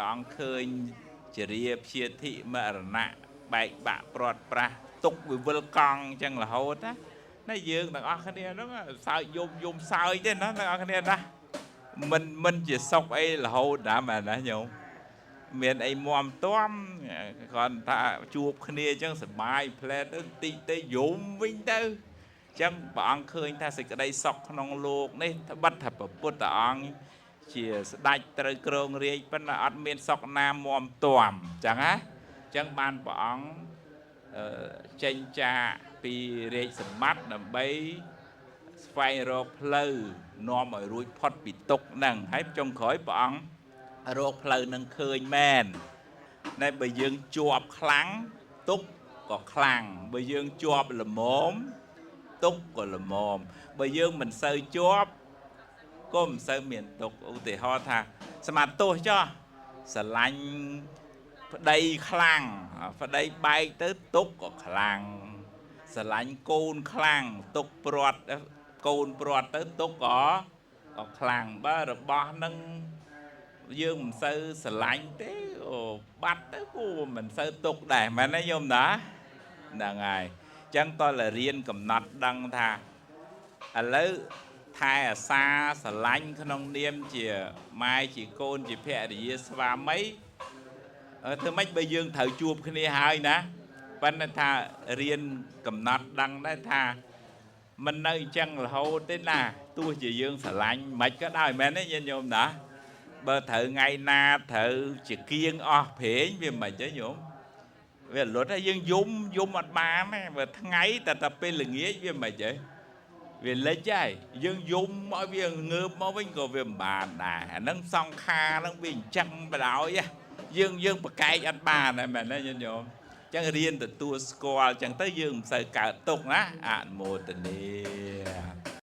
ព្រះអង្គឃើញជារាព្យាធិមរណៈបែកបាក់ព្រាត់ប្រាសទុកវិវិលកង់អញ្ចឹងរហូតណាយើងទាំងអស់គ្នាហ្នឹងសើចយំសើចទេណាទាំងអស់គ្នាណាមិនជាសុខអីរហូតណាមែនណាញោមមានអីមមទាំគាត់ថាជួបគ្នាអញ្ចឹងសប្បាយផ្លែតទៅតិចទៅយំវិញទៅអញ្ចឹងព្រះអង្គឃើញថាសេចក្តីសុខក្នុងលោកនេះត្បិតថាព្រះពុទ្ធអង្គជាស្ដេចត្រូវគ្រងរាជប៉ុន្តែអត់មានសុខណាមមទាំអញ្ចឹងណាអញ្ចឹងបានព្រះអង្គចេញចាកពីរាជសម្បត្តិដើម្បីស្វែងរកផ្លូវនាំឲ្យរួចផុតពីទុក្ខហ្នឹងហើយចុងក្រោយព្រះអង្គរកផ្លូវនឹងឃើញមែនតែបើយើងជាប់ខ្លាំងទុក្ខក៏ខ្លាំងបើយើងជាប់ល្មមទុក្ខក៏ល្មមបើយើងមិនសូវជាប់ក៏មិនសូវមានទុក្ខឧទាហរណ៍ថាស្មាទោសចុះស្រឡាញ់ប្តីខ្លាំងប្តីបែកទៅទុក្ខក៏ខ្លាំងស្រឡាញ់កូនខ្លាំងទុក្ខព្រាត់កូនព្រាត់ទៅទុក្ខក៏ខ្លាំងបើរបស់នឹងយើងមិនសូវស្រឡាញ់ទេបាត់ទៅគូមិនសូវទុកដែរមែនទេញោមណាហ្នឹងហើយអញ្ចឹងតើរៀនកំណត់ដឹងថាឥឡូវថែអាសាស្រឡាញ់ក្នុងនាមជាម៉ែជាកូនជាភរិយាស្វាមីធ្វើម៉េចបើយើងត្រូវជួបគ្នាហើយណាប៉ុន្តែថារៀនកំណត់ដឹងដែរថាមិននៅអញ្ចឹងរហូតទេណាទោះជាយើងស្រឡាញ់មិនក៏ដោយមែនទេញោមណាបើត្រូវថ្ងៃណាត្រូវជាគៀងអស់ព្រេងវាមិនទេញោមវាលុតហើយយើងយំអត់បានទេបើថ្ងៃតែពេលល្ងាចវាមិនទេវាលិចហើយយើងយំឲ្យវាងើបមកវិញក៏វាមិនបានដែរអាហ្នឹងសង្ខារហ្នឹងវាអញ្ចឹងបដ ாய் យើងប្រកែកអត់បានដែរមែនទេញោមអញ្ចឹងរៀនទទួលស្គាល់អញ្ចឹងទៅយើងមិនសូវកើតទុកណាអនុមោទនា